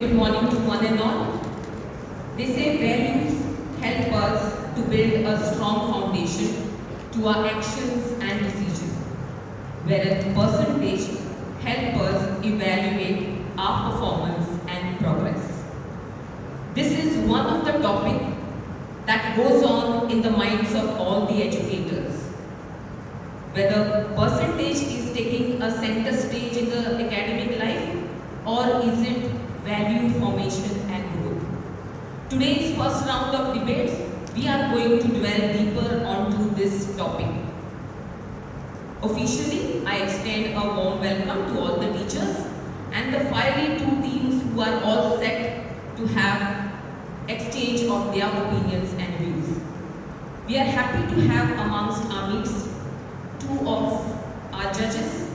Good morning to one and all. They say values help us to build a strong foundation to our actions and decisions, whereas percentage help us evaluate our performance and progress. This is one of the topics that goes on in the minds of all the educators. Whether percentage is taking a center stage in the academic life or is it value formation and growth. Today's first round of debates, we are going to dwell deeper onto this topic. Officially, I extend a warm welcome to all the teachers and the fiery two teams who are all set to have exchange of their opinions and views. We are happy to have amongst our midst two of our judges.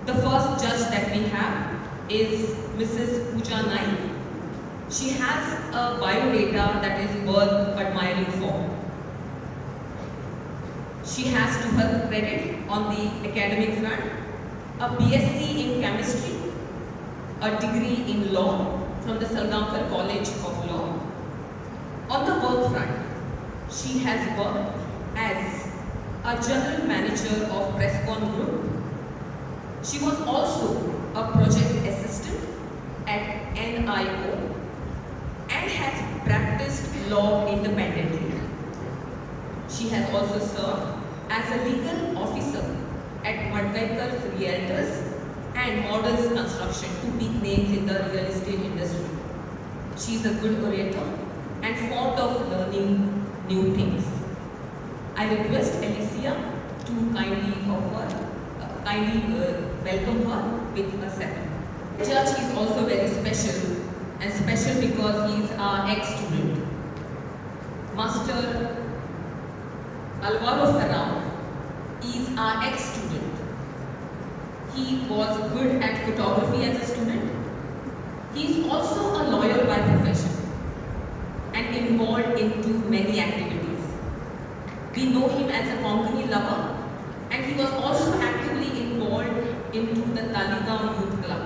The first judge that we have is Mrs. Pooja Naik. She has a biodata that is worth admiring for. She has to her credit on the academic front a BSc in chemistry, a degree in law from the Salgaonkar College of Law. On the work front, she has worked as a general manager of Presscon Group. She was also a project assistant at NIO and has practiced law independently. She has also served as a legal officer at Madgaikar's Realtors and Models Construction, two big names in the real estate industry. She is a good orator and fond of learning new things. I request Alicia to kindly welcome her with a second. The judge is also very special, and special because he is our ex-student. Master Alvaro Ferrao is our ex-student. He was good at photography as a student. He is also a lawyer by profession and involved into many activities. We know him as a Konkani lover, and he was also actively involved into the Taligaon Youth Club.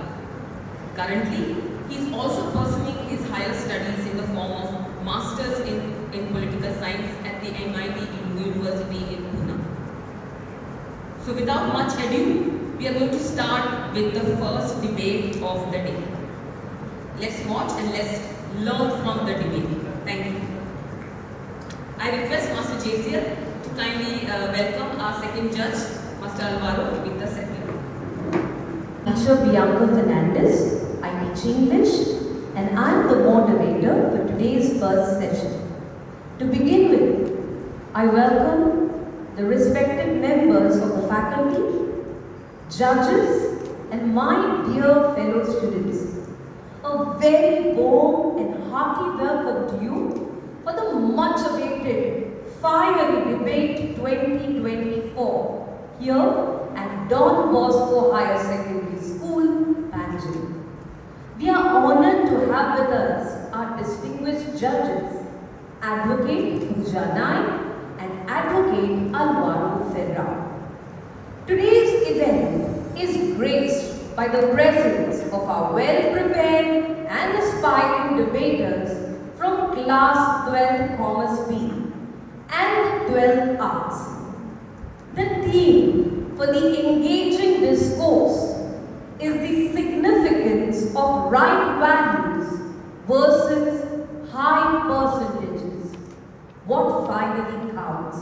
Currently, he is also pursuing his higher studies in the form of Masters in Political Science at the MIT University in Pune. So without much ado, we are going to start with the first debate of the day. Let's watch and let's learn from the debate. Thank you. I request Master Jazier to kindly welcome our second judge, Master Alvaro, with the second. Teacher Bianca Fernandez. I teach English and I am the moderator for today's first session. To begin with, I welcome the respected members of the faculty, judges and my dear fellow students. A very warm and hearty welcome to you for the much awaited fiery debate 2024 here at Don Bosco Higher Secondary School, Panjim. We are honored to have with us our distinguished judges, Advocate Pooja Naik and Advocate Alvaro Ferrao. Today's event is graced by the presence of our well-prepared and aspiring debaters from Class 12 Commerce B and 12 Arts. The theme for the engaging discourse is the significance of right values versus high percentages. What finally counts?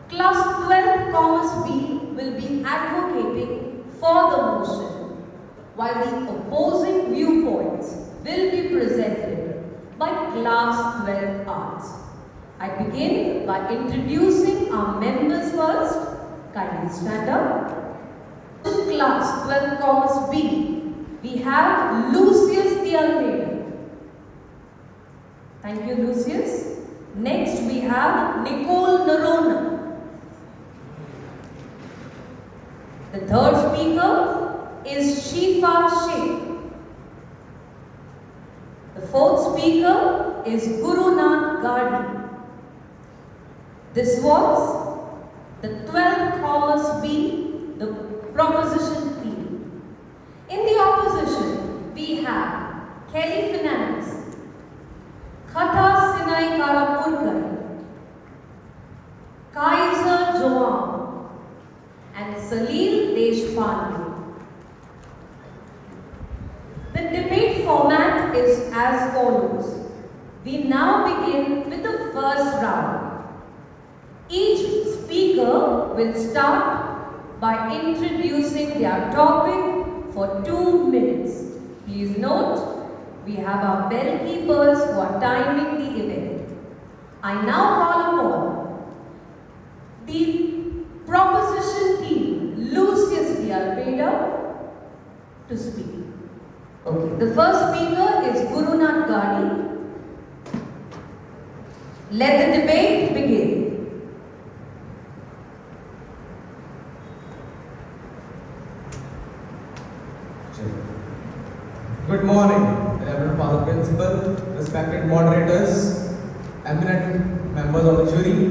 Class 12 Commerce B will be advocating for the motion, while the opposing viewpoints will be presented by Class 12 Arts. I begin by introducing our members first. Kindly stand up. Class 12 Commerce B, we have Lucius de Almeida. Thank you, Lucius. Next, we have Nicole Narona. The third speaker is Shifa Sheikh. The fourth speaker is Gurunath Gardi. This was the 12th Commerce B, the proposition theme. In the opposition, we have and Salil Deshpande. The debate format is as follows. We now begin with the first round. Each speaker will start by introducing their topic for 2 minutes. Please note, we have our bell keepers who are timing the event. I now call upon the proposition team, Lucius de Almeida, to speak. Okay, the first speaker is Gurunath Gadi. Let the debate begin. Good morning, Reverend Father Principal, respected moderators, eminent members of the jury,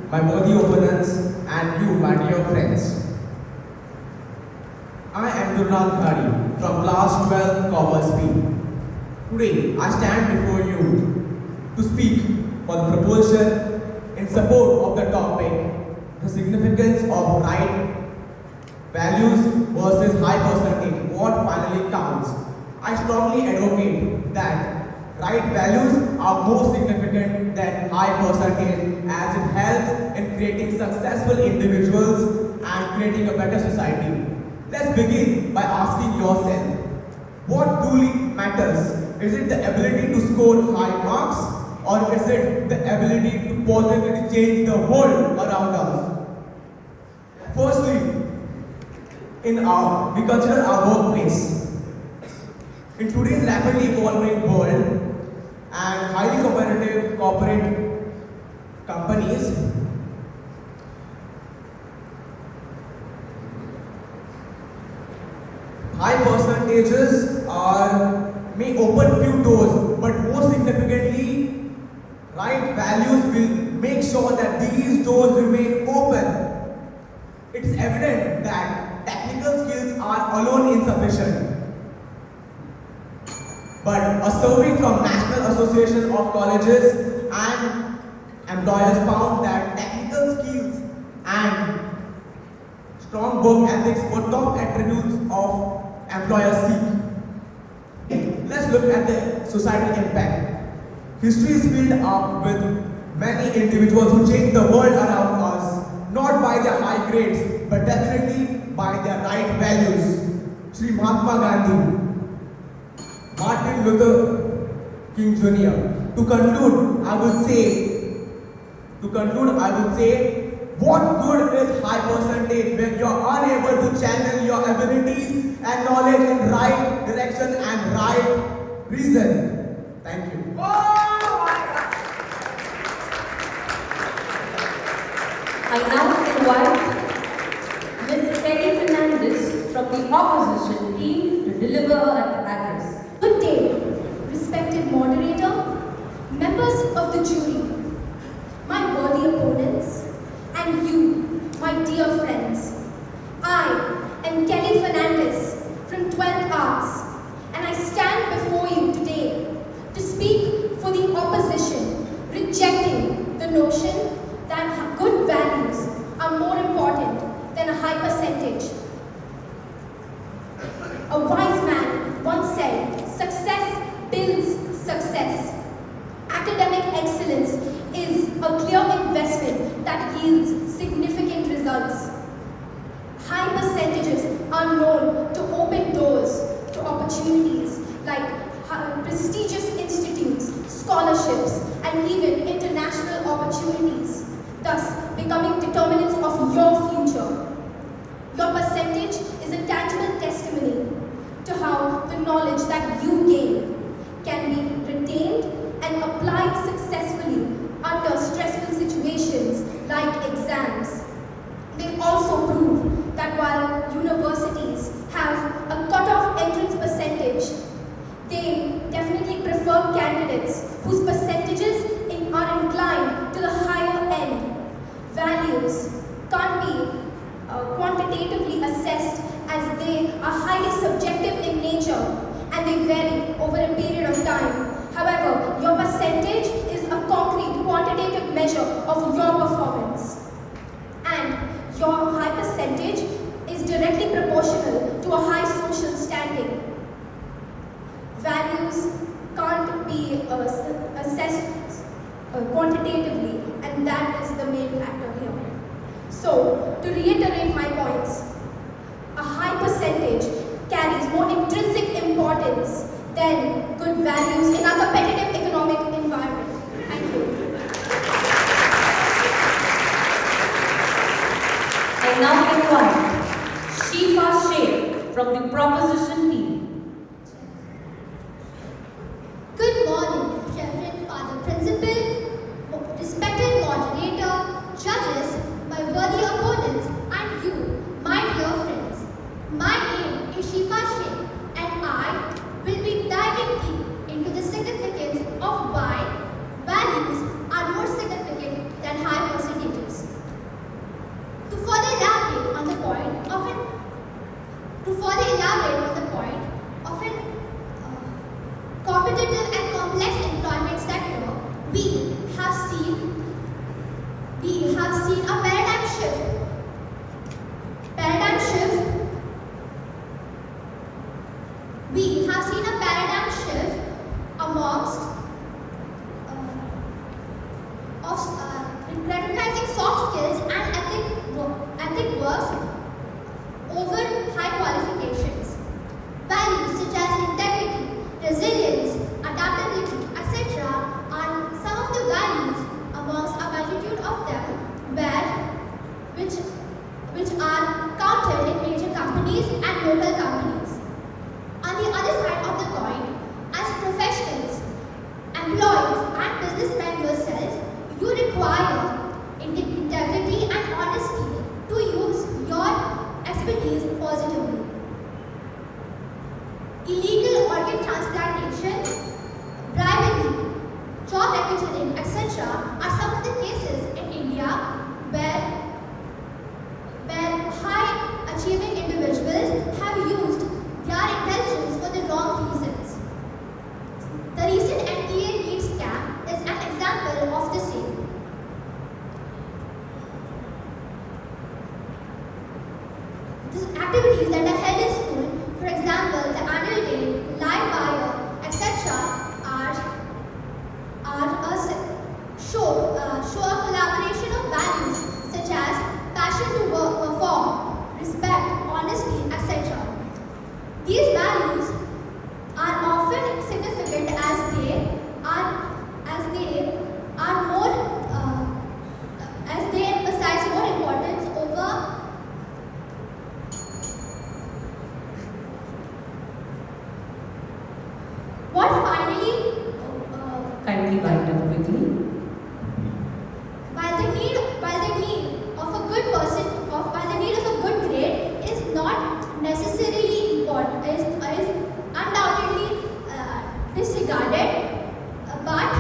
my worthy opponents, and you, my dear friends. I am Gurunath Gadi from Class 12 Commerce B. Today, I stand before you to speak for the proposition in support of the topic, the significance of right values versus high percentage, what finally counts. I strongly advocate that right values are more significant than high percentage as it helps in creating successful individuals and creating a better society. Let's begin by asking yourself, what truly matters? Is it the ability to score high marks, or is it the ability to positively change the world around us? Firstly, we consider our workplace. In today's rapidly evolving world and highly competitive corporate companies, high percentages may open few doors, but more significantly, right values will make sure that these doors remain open. It is evident that technical skills are alone insufficient. But a survey from National Association of Colleges and Employers found that technical skills and strong work ethics were top attributes of employers seek. Let's look at the societal impact. History is filled up with many individuals who changed the world around us, not by their high grades, but definitely by their right values. Sri Mahatma Gandhi, Martin Luther King Jr. To conclude, I would say, what good is high percentage when you are unable to channel your abilities and knowledge in right direction and right reason? Thank you. I now invite Ms. Kelly Fernandez from the opposition team to deliver an address. Good day, respected moderator, members of the jury, my worthy opponents, and you, my dear friends. I am Kelly Fernandez from XII Arts, and I stand before you today to speak for the opposition, rejecting the notion that good values are more important than a high percentage. A wise man once said, "Success builds success." Academic excellence is a clear investment that yields significant results. High percentages are known to open doors to opportunities like prestigious institutes, scholarships, and even international opportunities, thus becoming determinants of your future. Your percentage is a tangible testimony to how the knowledge that you gain can be retained and applied successfully under stressful situations like exams. They also prove that while universities have a cut-off entrance percentage, they definitely prefer candidates whose percentages are inclined to the higher end. Values can't be quantitatively assessed as they are highly subjective in nature and they vary over a period of time. However, your percentage is a concrete quantitative measure of your performance. And your high percentage qualitatively, and that is the main factor here. So, to reiterate my points, a high percentage carries more intrinsic importance than good values in our competitive economic environment. Thank you. I now invite Shifa Sheikh from the proposition team. Good morning, Reverend Father Principal, respected moderator, judges, my worthy opponents, and you, my dear friends. My name is Shifa Sheikh, and I will be diving deep into the significance of why values are more significant than high percentages. To further elaborate on the point of an competitive and complex employment sector, we have seen a paradigm shift. We have seen a paradigm shift amongst recognizing soft skills and ethic works over high qualifications. Values such as integrity, resilience, adaptability, etc. are some of the values amongst a multitude of them which are counted in major companies and local companies. On the other side of the coin, as professionals, employees and businessmen yourself, you require integrity and honesty to use your expertise positively. Illegal organ transplantation, bribery, job racketeering, etc. are some of the cases in India where high achieving individuals have used their intelligence for the wrong reasons. The recent NTA lead scam is an example of the same. The activities that are held in school, for example, the annual day, live wire, etc., show a collaboration of values such as passion to perform, respect, honesty, etc. These values are often significant as they emphasize more importance over what finally. Kindly wind up quickly. While the need of a good grade is not necessarily important, is undoubtedly disregarded, but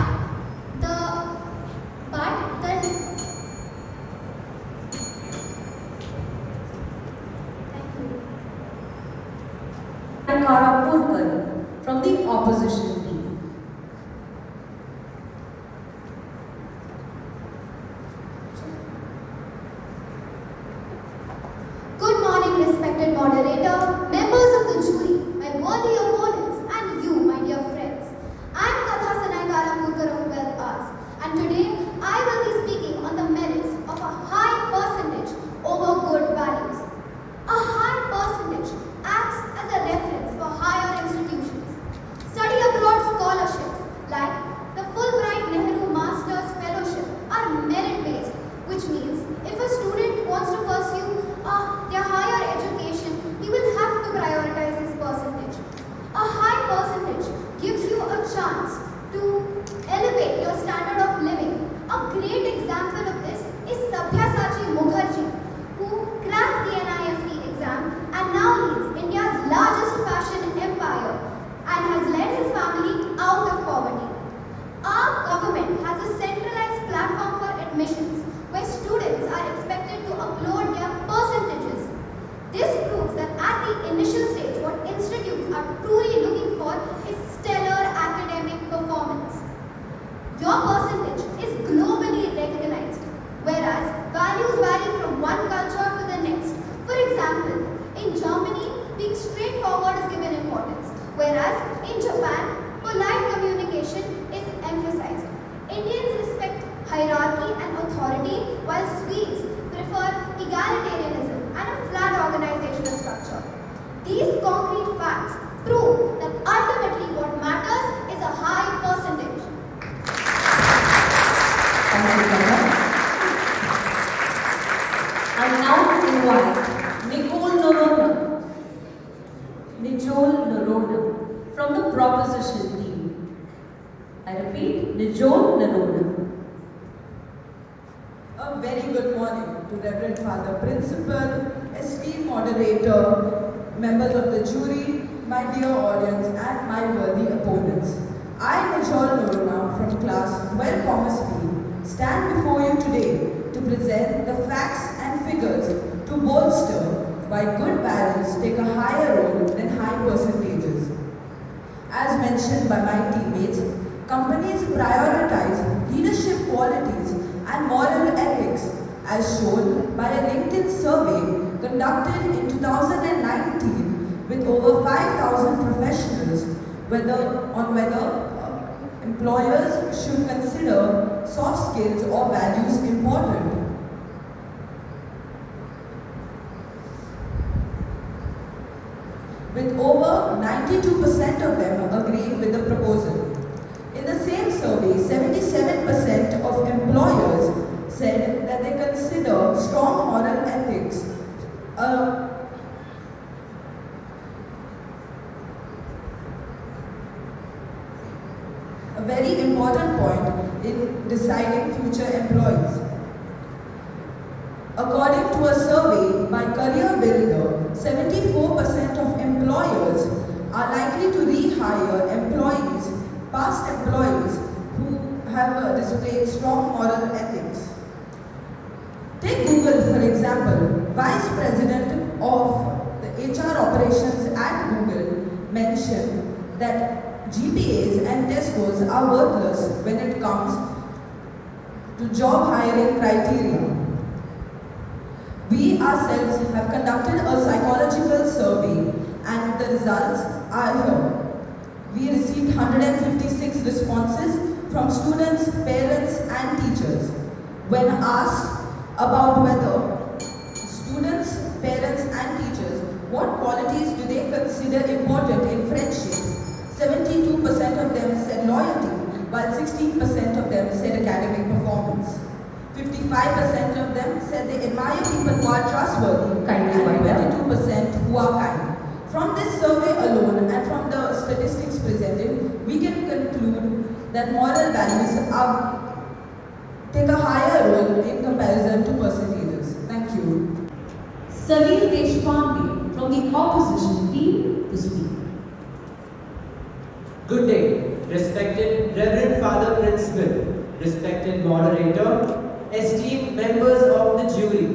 From the opposition team. Good morning, respected moderator, members of the jury, my worthy opponents, and you, my dear friends. I am of Arts, and today I will be speaking on the merits of a high percentage over good values. A high percentage acts as a reference for higher institutions. Study abroad scholarships like the Fulbright Nehru Masters Fellowship are merit-based, which means if a student wants to pursue their higher education, he will have to prioritize this percentage. A high percentage gives you a chance to elevate your standard of living. A great example of this is Sabyasachi Mukherjee, who cracked the NIFT exam and now leads Narona from the proposition team. I repeat, Nijol Narona. A very good morning to Reverend Father Principal, esteemed moderator, members of the jury, my dear audience and my worthy opponents. I, Nijol Narona from class 12 Commerce B, stand before you today to present the facts and figures to bolster why good values take a higher role than high percentages. As mentioned by my teammates, companies prioritize leadership qualities and moral ethics as shown by a LinkedIn survey conducted in 2019 with over 5,000 professionals whether employers should consider soft skills or values important. With over 92% of them agreeing with the proposal. In the same survey, 77% of employers said that they consider strong moral ethics a very important point in deciding future employees. According to a survey by Career Builder, 74% of employers are likely to rehire past employees who have displayed strong moral ethics. Take Google for example. Vice President of the HR operations at Google mentioned that GPAs and test scores are worthless when it comes to job hiring criteria. We ourselves have conducted a psychological survey and the results are here. We received 156 responses from students, parents and teachers. When asked about whether students, parents and teachers, what qualities do they consider important in friendship, 72% of them said loyalty, while 16% of them said academic performance. 55% of them said they admire people who are trustworthy and 22% who are kind. From this survey alone and from the statistics presented, we can conclude that moral values take a higher role in comparison to percentages. Thank you. Salil Deshpande from the opposition team to speak. Good day, respected Reverend Father Principal, respected moderator, esteemed members of the jury,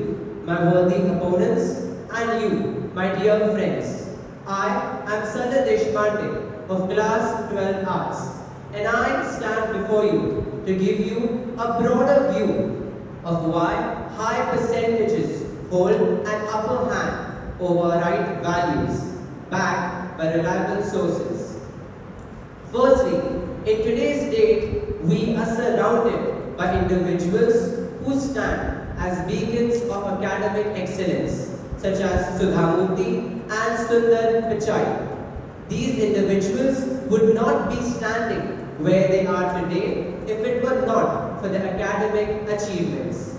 my worthy opponents, and you, my dear friends. I am Salil Deshpande of Class 12 Arts, and I stand before you to give you a broader view of why high percentages hold an upper hand over right values, backed by reliable sources. Firstly, in today's date, we are surrounded by individuals who stand as beacons of academic excellence, such as Sudhamurthy and Sundar Pichai. These individuals would not be standing where they are today if it were not for their academic achievements.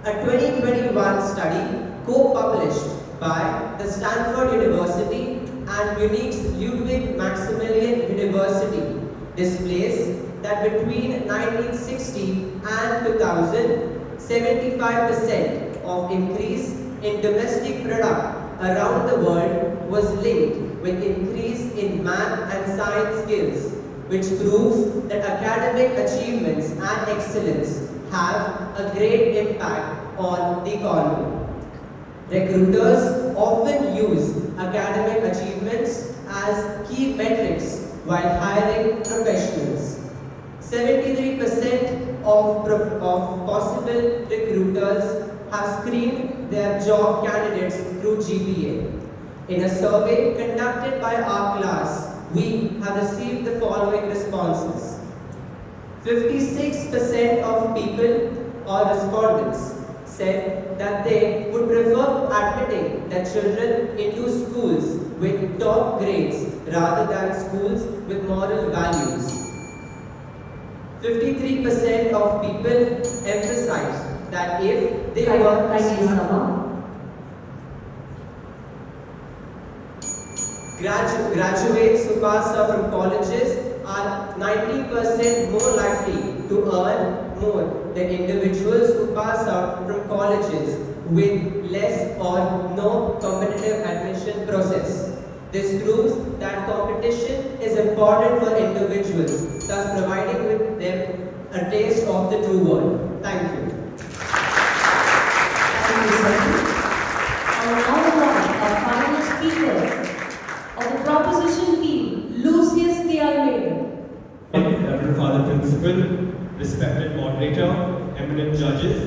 A 2021 study co-published by the Stanford University and Munich's Ludwig Maximilian University displays that between 1960 and 2000, 75% of increase in domestic product around the world was linked with increase in math and science skills, which proves that academic achievements and excellence have a great impact on the economy. Recruiters often use academic achievements as key metrics while hiring professionals. 73% of possible recruiters have screened their job candidates through GPA. In a survey conducted by our class, we have received the following responses. 56% of people or respondents said that they would prefer admitting their children into schools with top grades rather than schools with moral values. 53% of people emphasize that if they were Graduates who pass out from colleges are 90% more likely to earn more than individuals who pass out from colleges with less or no competitive admission process. This proves that competition is important for individuals, thus providing with them a taste of the true world. Thank you. Thank you, sir. And now invite our final speaker of the proposition team, Lucius de Almeida. Reverend Father Principal, respected moderator, eminent judges,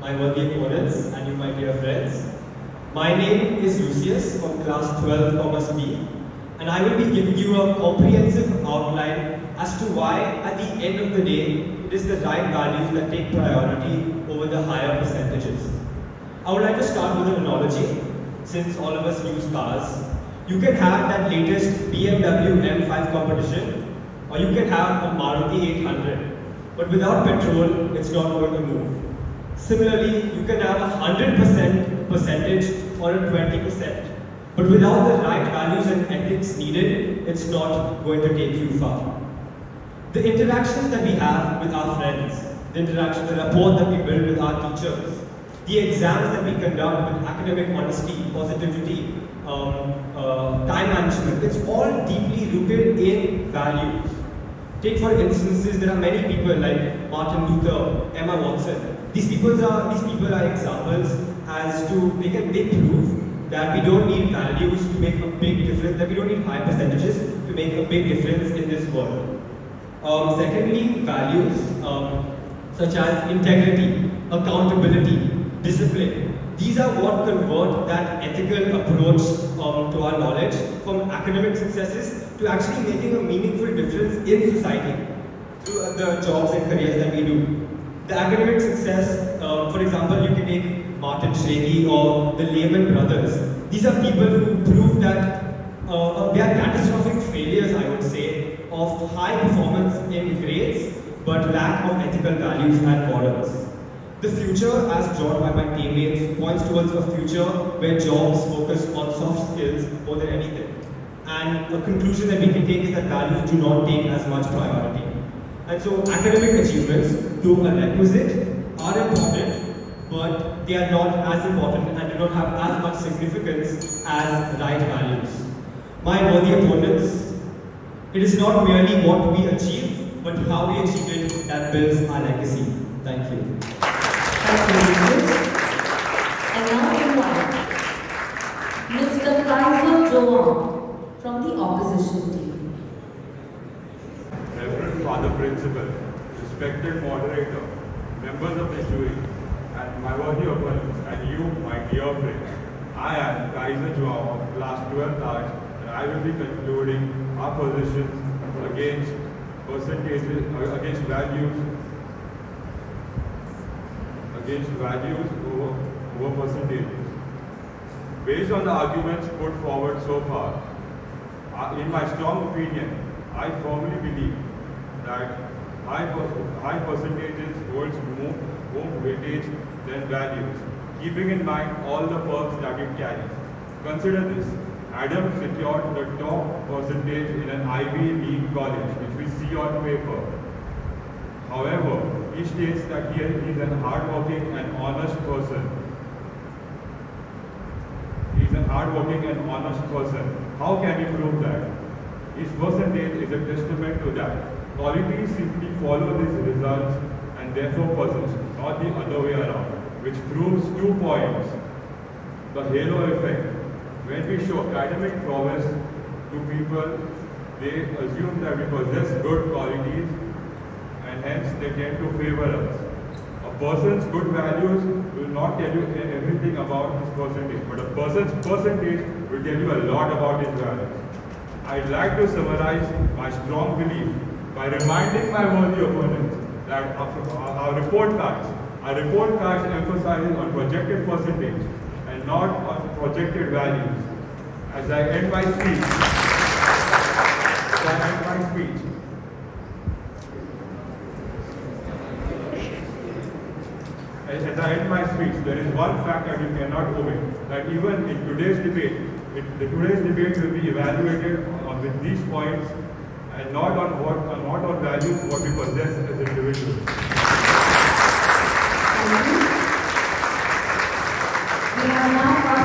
my worthy opponents, and you, my dear friends. My name is Lucius from Class 12 Commerce B, and I will be giving you a comprehensive outline as to why, at the end of the day, it is the right values that take priority over the higher percentages. I would like to start with an analogy, since all of us use cars. You can have that latest BMW M5 competition, or you can have a Maruti 800, but without petrol, it's not going to move. Similarly, you can have a 100% percentage or a 20%, but without the right values and ethics needed, it's not going to take you far. The interactions that we have with our friends, the interactions, the rapport that we build with our teachers, the exams that we conduct with academic honesty, positivity, time management, it's all deeply rooted in values. Take for instances, there are many people like Martin Luther, Emma Watson. These people are examples as to they prove that we don't need values to make a big difference, that we don't need high percentages to make a big difference in this world. Secondly, values such as integrity, accountability, discipline. These are what convert that ethical approach to our knowledge from academic successes to actually making a meaningful difference in society through the jobs and careers that we do. The academic success, for example, you can take Martin Shkreli or the Lehman brothers. These are people who prove that they are catastrophic failures, I would say, of high performance in grades, but lack of ethical values and morals. The future, as drawn by my teammates, points towards a future where jobs focus on soft skills more than anything. And a conclusion that we can take is that values do not take as much priority. And so academic achievements, though a requisite, are important, but they are not as important and do not have as much significance as right values. My worthy opponents, it is not merely what we achieve, but how we achieve it that builds our legacy. Thank you. Thank you, Lucius. And now invite Mr. Kaiser Joan from the opposition team. Reverend Father Principal, respected moderator, members of the jury, and my worthy opponents, and you, my dear friends. I am Kaiser Joan of Class 12 Arts, and I will be concluding our positions against percentages, against values over percentages. Based on the arguments put forward so far, in my strong opinion, I firmly believe that high percentages holds more weightage than values, keeping in mind all the perks that it carries. Consider this. Adam secured the top percentage in an Ivy League college, which we see on paper. However, he states that he is a hardworking and honest person. He is a hardworking and honest person. How can he prove that? His percentage is a testament to that. Qualities simply follow these results and therefore persist, not the other way around, which proves 2 points. The halo effect. When we show academic prowess to people, they assume that we possess good qualities and hence they tend to favor us. A person's good values will not tell you everything about his percentage, but a person's percentage will tell you a lot about his values. I'd like to summarize my strong belief by reminding my worthy opponents that our report cards emphasizes on projected percentage and not on projected values. As I end my speech, there is one fact that you cannot omit, that even in today's debate, Today's debate will be evaluated with these points and not on values what we possess as individuals. We have now come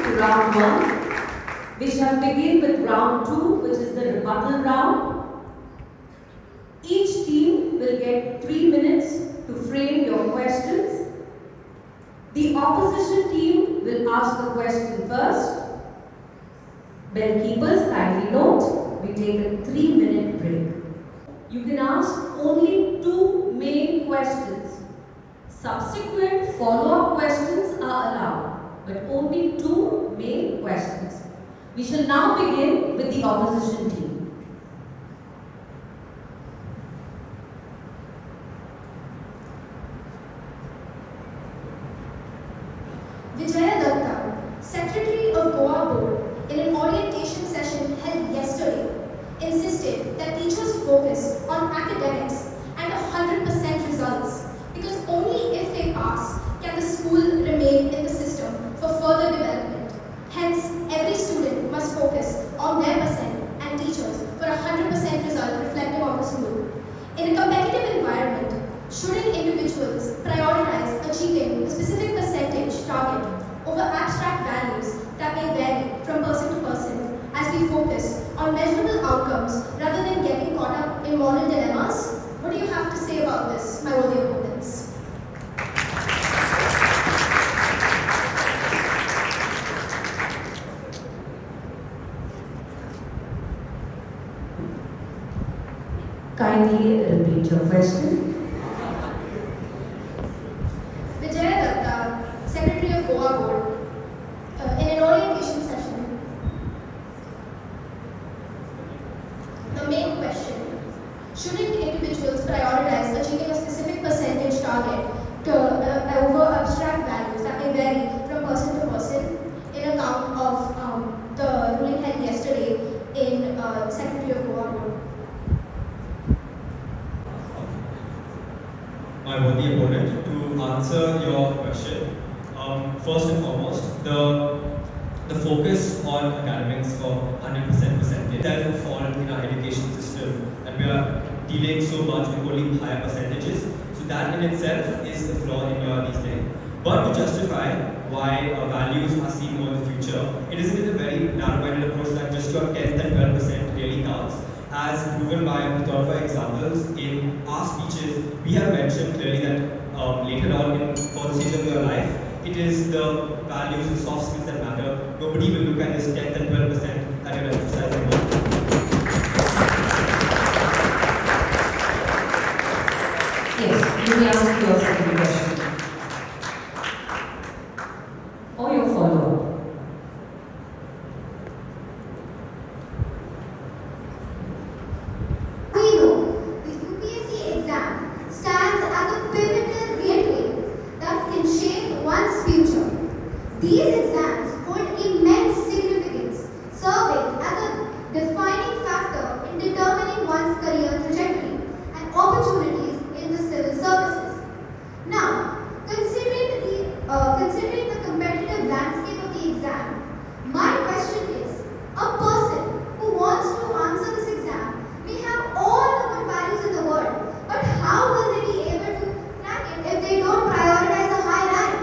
to round 1. We shall begin with round 2, which is the rebuttal round. Each team will get 3 minutes to frame your questions. The opposition team will ask the question first. Bellkeepers, kindly note, we take a 3-minute break. You can ask only 2 main questions. Subsequent follow-up questions are allowed, but only 2 main questions. We shall now begin with the opposition team. Secretary of Goa Board, in an orientation session held yesterday, insisted that teachers focus on academics and 100% results, because only if they pass can the school remain in the system for further development. Hence, every student must focus on their percent and teachers for 100% result reflecting on the school. In a competitive environment, shouldn't individuals prioritize achieving a specific percentage target over abstract values that may vary from person to person, as we focus on measurable outcomes rather than getting caught up in moral dilemmas? What do you have to say about this, my worthy opponents? Kindly repeat your question. Secretary of Goa Board, in an orientation session. The main question: shouldn't individuals prioritize achieving a specific percentage target over abstract values that may vary from person to person, in account of the ruling held yesterday in Secretary of Goa Board? My worthy opponent, to answer your question, first and foremost, the focus on academics for 100% percentage that will fall in our education system, and we are dealing so much with only higher percentages. So that in itself is a flaw in your reasoning. But to justify why values are seen more in the future, it isn't in a very narrow-minded approach that just your 10th and 12% really counts. As proven by a plethora of examples in our speeches, we have mentioned clearly that later on in for the stage of your life, it is the values and soft skills that matter. Nobody will look at this 10th and 12% that you're emphasizing on. Yes, you may ask your second question. Or your follow-up. We know the UPSC exam stands as a pivotal gateway that can shape one's future. These exams hold immense significance, serving as a defining factor in determining one's career trajectory and opportunities in the civil services. Now, considering the competitive landscape of the exam, my question is, a person who wants to answer this exam may have all the good values in the world, but how will they be able to crack it if they don't prioritize a high rank?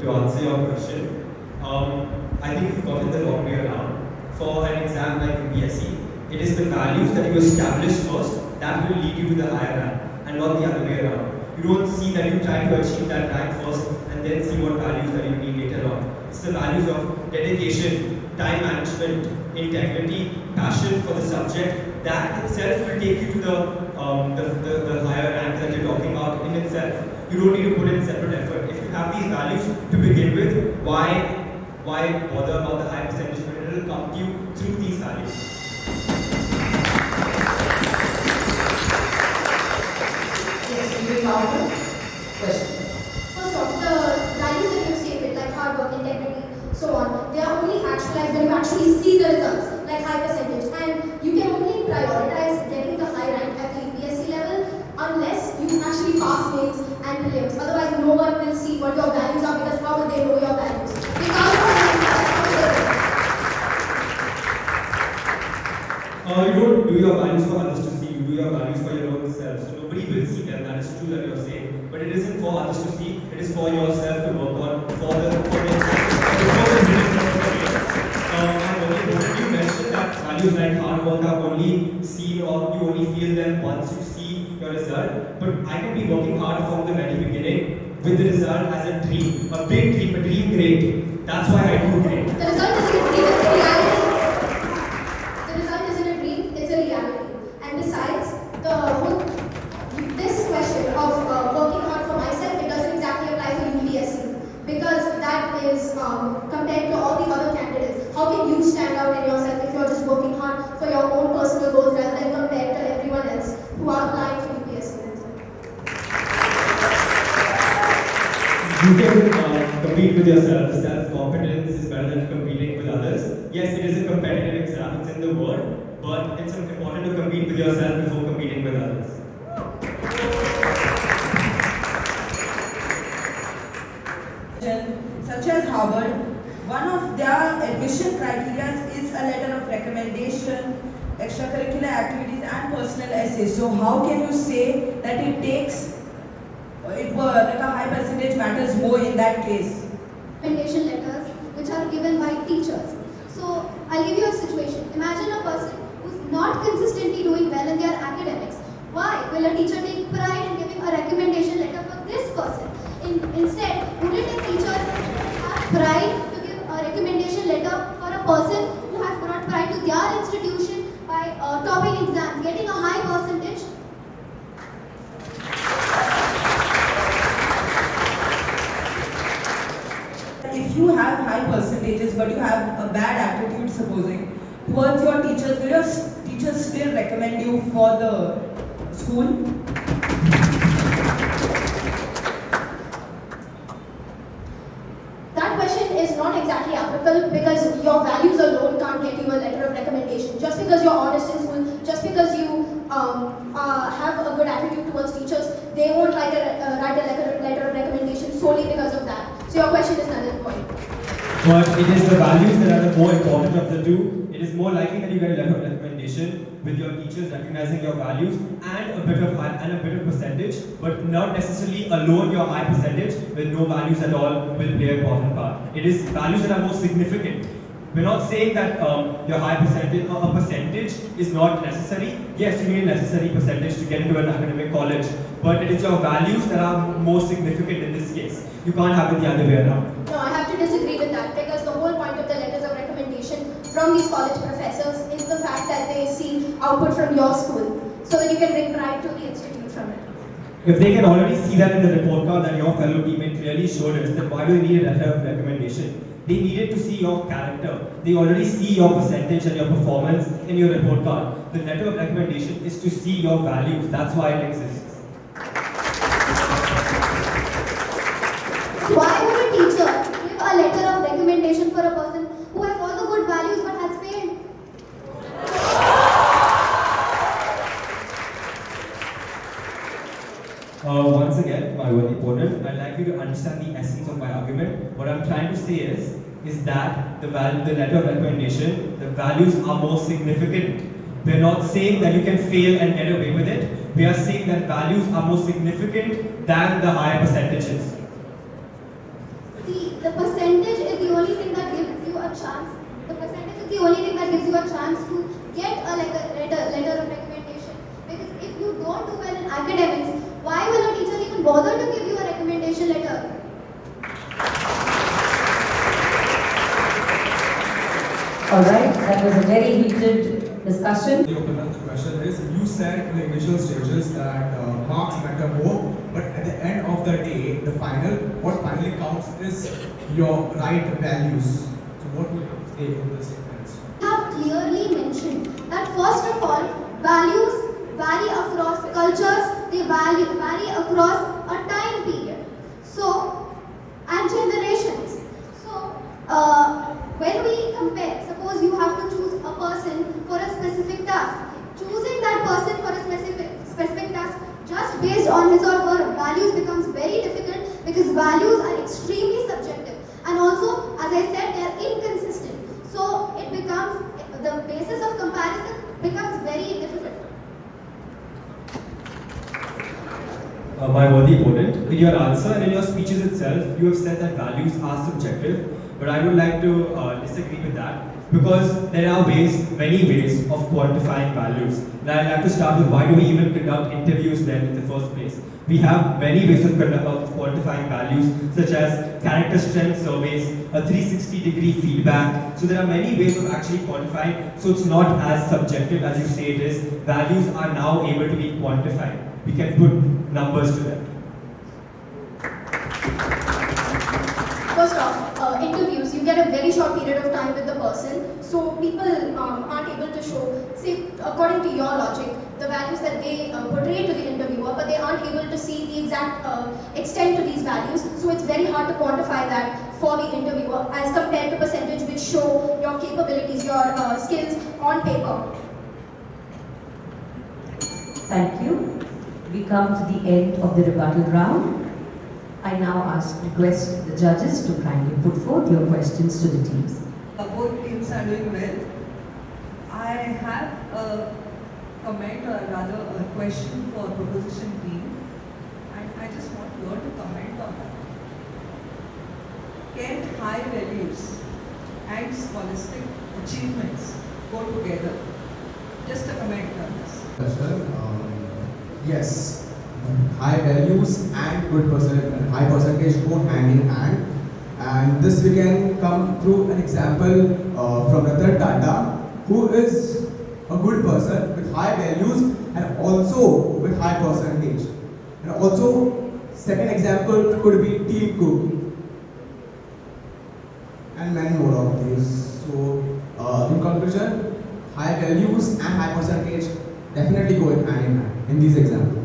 To answer your question, I think you've gotten the wrong way around. For an exam like UPSC, it is the values that you establish first that will lead you to the higher rank, and not the other way around. You don't see that you try to achieve that rank first and then see what values that you need later on. It's the values of dedication, time management, integrity, passion for the subject that itself will take you to the higher rank that you're talking about in itself. You don't need to put in separate effort. If you have these values to begin with, why bother about the high percentage? But it will come to you through these values. Yes, you may counter. Question. First off, the values that you stated, like hard work, integrity, so on, they are only actualized when you actually see the results, like high percentage. And you can only prioritize getting the high rank at the UPSC level unless you actually pass mains and prelims. Otherwise, no one will understood that you're saying, but it isn't for others to see, it is for yourself to work on, for you mentioned that values like hard work are only seen or you only feel them once you see your result, but I can be working hard from the very beginning with the result as a dream, a big dream, a dream great. That's why I do great. The result isn't a dream, it's a reality. The result isn't a dream, it's a reality. And besides, this question of working hard for myself, it doesn't exactly apply for UPSC. Because that is compared to all the other candidates. How can you stand out in yourself if you're just working hard for your own personal goals rather than compared to everyone else who are applying for UPSC? You can compete with yourself. Self-confidence is better than competing with others. Yes, it is a competitive exam, it's in the word, but it's important to compete with yourself before competing with others. Such as Harvard, one of their admission criteria is a letter of recommendation, extracurricular activities and personal essays. So how can you say that like a high percentage matters more in that case? Recommendation letters which are given by teachers. So I'll give you a situation. Imagine a person who's not consistently doing well in their academics. Why will a teacher take pride in giving a recommendation letter for this person? Instead, wouldn't a teacher have pride to give a recommendation letter for a person who has brought pride to their institution by topping exams, getting a high percentage? If you have high percentages but you have a bad attitude, supposing, towards your teachers, will your teachers still recommend you for the school? That question is not exactly applicable because your values alone can't get you a letter of recommendation. Just because you're honest in school, just because you have a good attitude towards teachers, they won't write a letter of recommendation solely because of that. So your question is null and void. But it is the values that are the more important of the two. It is more likely that you get a letter of recommendation with your teachers recognizing your values and a bit of percentage, but not necessarily alone your high percentage with no values at all will play an important part. It is values that are more significant. We're not saying that your high percentage or a percentage is not necessary. Yes, you need a necessary percentage to get into an academic college, but it is your values that are more significant in this case. You can't have it the other way around. No, I have to disagree with that because the whole point of the letters of recommendation from these college professors is the fact that they see output from your school so that you can bring pride to the institute from it. If they can already see that in the report card that your fellow teammate clearly showed us, then why do they need a letter of recommendation? They needed to see your character. They already see your percentage and your performance in your report card. The letter of recommendation is to see your values. That's why it exists. Why would a teacher give a letter of recommendation for a person who has all the good values but has failed? Once again, my worthy opponent, I'd like you to understand the essence of my argument. What I'm trying to say is that the letter of recommendation, the values are more significant. We're not saying that you can fail and get away with it. We are saying that values are more significant than the higher percentages. See, the percentage is the only thing that gives you a chance. The percentage is the only thing that gives you a chance to get a letter of recommendation. Because if you don't do well in academics, why will a teacher even bother to give you a recommendation letter? Alright, that was a very heated discussion. The open the question is, you said in the initial stages that marks matter more, but at the end of the day, what finally counts is your right values. So what will you say in this statements? I have clearly mentioned that first of all, values vary across cultures, they vary across a time period. So, and generations. So, when we compare, suppose you have to choose a person for a specific task. Choosing that person for a specific task just based on his or her values becomes very difficult because values are extremely subjective. And also, as I said, they are inconsistent. So, it becomes, the basis of comparison becomes very difficult. my worthy opponent. In your answer and in your speeches itself, you have said that values are subjective, but I would like to disagree with that because there are many ways of quantifying values. And I'd like to start with why do we even conduct interviews then in the first place? We have many ways of quantifying values, such as character strength surveys, a 360-degree feedback. So there are many ways of actually quantifying. So it's not as subjective as you say it is. Values are now able to be quantified. We can put numbers to them. First off, interviews, you get a very short period of time with the person, so people aren't able to show, say, according to your logic, the values that they portray to the interviewer, but they aren't able to see the exact extent to these values, so it's very hard to quantify that for the interviewer as compared to percentage which show your capabilities, your skills on paper. Thank you. We come to the end of the rebuttal round. I now request the judges to kindly put forth your questions to the teams. Both teams are doing well. I have a comment or rather a question for proposition team, and I just want you all to comment on that. Can high values and scholastic achievements go together? Just a comment on this. Yes. High values and high percentage go hand in hand, and this we can come through an example from Ratan Tata, who is a good person with high values and also with high percentage. And also, second example could be Tim Cook and many more of these. So, in conclusion, high values and high percentage definitely go hand in hand in these examples.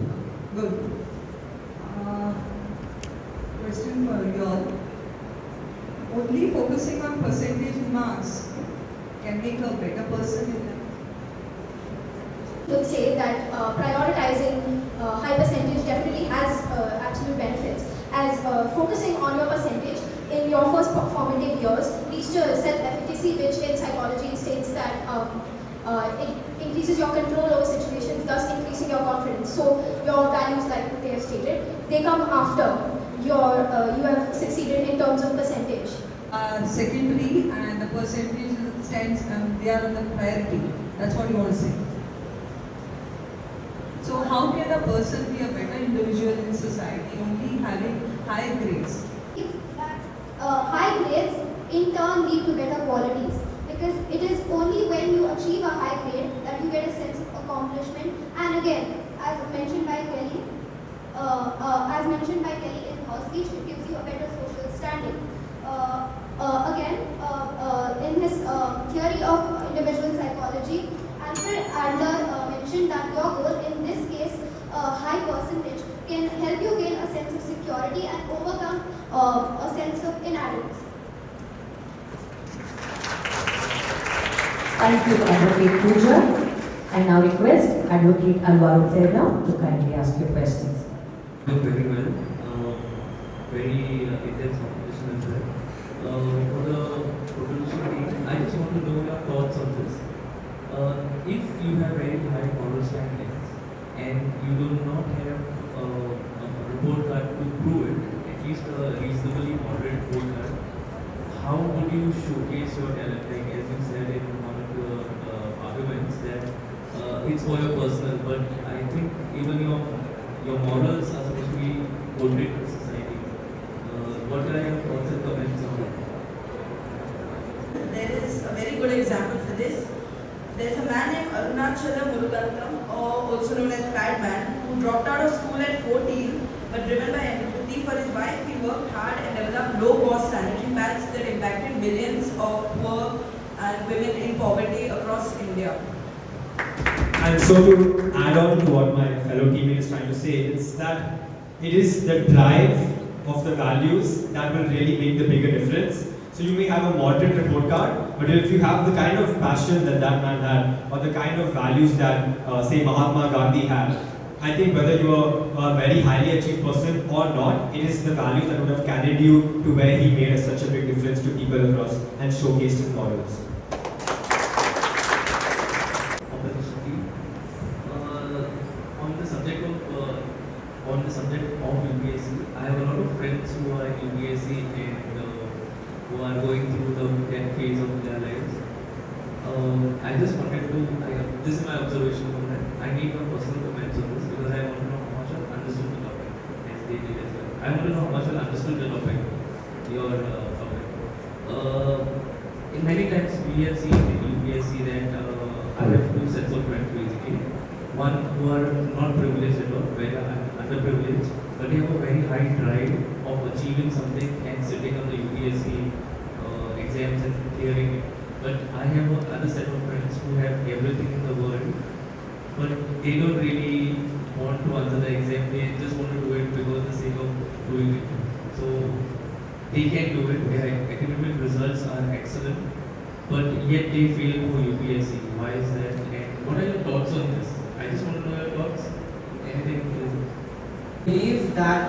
Good. Question for you all. Only focusing on percentage marks can make a better person in life. Would say that prioritizing high percentage definitely has absolute benefits, as focusing on your percentage in your first formative years leads to self-efficacy, which in psychology states that it increases your control over situations, thus increasing your confidence. So your values, like they have stated, they come after you have succeeded in terms of percentage. Secondary and the percentage stands, they are on the priority. That's what you want to say. So how can a person be a better individual in society only having high grades? High grades in turn lead to better qualities, because it is only when you achieve a high grade that you get a sense of accomplishment. And again, as mentioned by Kelly in her speech, it gives you a better social standing. In his theory of individual psychology, Alfred Adler mentioned that your goal, in this case, high percentage, can help you gain a sense of security and overcome a sense of inadequacy. Thank you, Advocate Pooja. I now request Advocate Alvaro Ferreira to kindly ask your questions. Doing very well. Very intense competition as well. For the proposition team, I just want to know your thoughts on this. If you have very high moral standings and you do not have a report card to prove it, at least a reasonably moderate report card, how would you showcase your talent? Like as you said in one of the arguments that it's for your personal, but I think even your morals are supposed to be portrayed to society. What are your thoughts and comments on that? There is a very good example for this. There is a man named Arunachalam Murugattam, or also known as Padman, who dropped out of school at 14, but driven by empathy for his wife, he worked hard and developed low-cost sanitary pads that impacted millions of poor and women in poverty across India. And so to add on to what my fellow teammate is trying to say, it's that it is the drive of the values that will really make the bigger difference. So you may have a moderate report card, but if you have the kind of passion that that man had, or the kind of values that, say, Mahatma Gandhi had, I think whether you are a very highly achieved person or not, it is the values that would have carried you to where he made such a big difference to people across and showcased his morals. On the subject phase of their lives. I just wanted to, this is my observation on that. I need your personal comments on this because I want to know how much I've understood the topic as they did as well. I want to know how much I've understood the topic, your topic. In many times we have seen in UPSC that I have two sets of friends basically. One who are not privileged at all, very underprivileged, but they have a very high drive of achieving something and sitting on the UPSC exams and clearing it. But I have another set of friends who have everything in the world, but they don't really want to answer the exam. They just want to do it because of the sake of doing it. So they can do it. Their academic results are excellent, but yet they fail for UPSC. Why is that? And what are your thoughts on this? I just want to know your thoughts. Anything? I believe that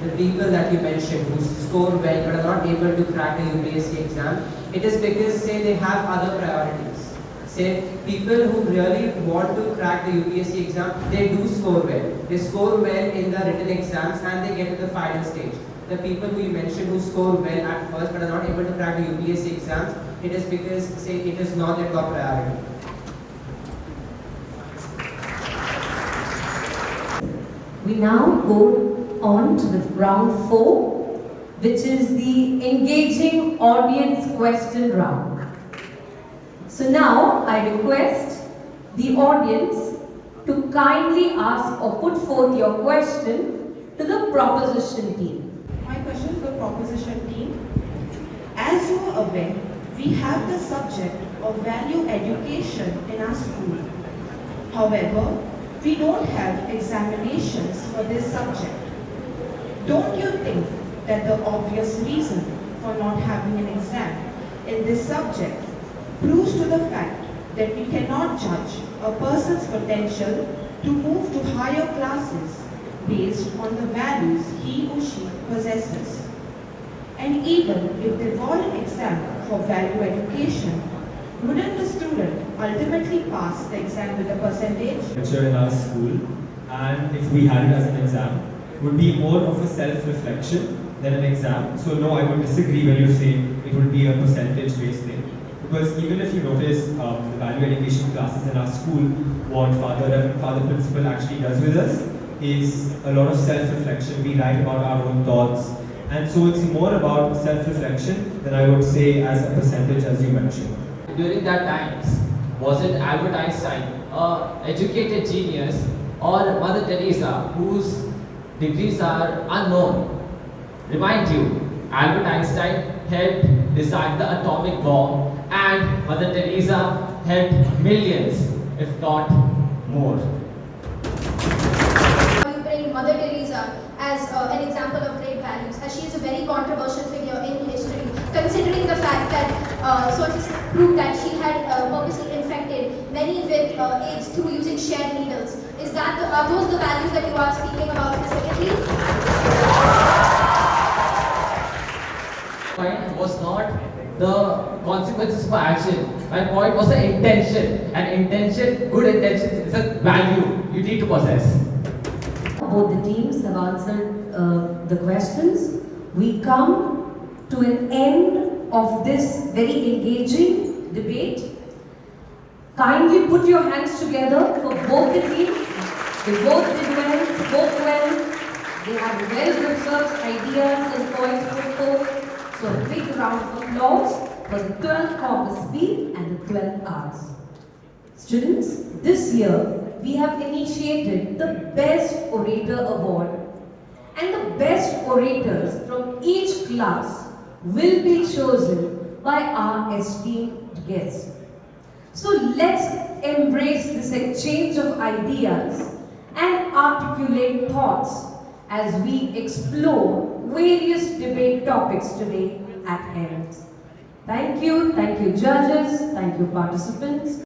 the people that you mentioned who score well but are not able to crack the UPSC exam, it is because, say, they have other priorities. Say, people who really want to crack the UPSC exam, they do score well. They score well in the written exams and they get to the final stage. The people who you mentioned who score well at first but are not able to crack the UPSC exams, it is because, say, it is not their top priority. We now go on to the round 4, which is the engaging audience question round. So now I request the audience to kindly ask or put forth your question to the proposition team. My question to the proposition team. As you are aware, we have the subject of value education in our school. However, we don't have examinations for this subject. Don't you think that the obvious reason for not having an exam in this subject proves to the fact that we cannot judge a person's potential to move to higher classes based on the values he or she possesses? And even if they want an exam for value education, wouldn't the student ultimately pass the exam with a percentage? In our school, and if we had it as an exam, would be more of a self-reflection than an exam. So no, I would disagree when you say it would be a percentage-based thing. Because even if you notice the value education classes in our school, what Father Principal actually does with us is a lot of self-reflection. We write about our own thoughts. And so it's more about self-reflection than I would say as a percentage as you mentioned. During that times, was it Albert Einstein, an educated genius, or Mother Teresa, whose degrees are unknown? Remind you, Albert Einstein helped design the atomic bomb, and Mother Teresa helped millions, if not more. You bring Mother Teresa as an example of great values, as she is a very controversial figure in history, considering the fact that sources prove that she had purposely infected many with AIDS through using shared needles. Are those the values that you are speaking about specifically? My point was not the consequences for action. My point was the intention. And intention, good intention, is a value you need to possess. Both the teams have answered the questions. We come to an end of this very engaging debate. Kindly put your hands together for both the teams. They both did well, spoke well. They had well-researched ideas and points put forth. So a big round of applause for the 12th Commerce B and the 12th Arts. Students, this year we have initiated the Best Orator Award, and the best orators from each class will be chosen by our esteemed guests. So let's embrace this exchange of ideas and articulate thoughts as we explore various debate topics today at hand. Thank you judges, thank you participants.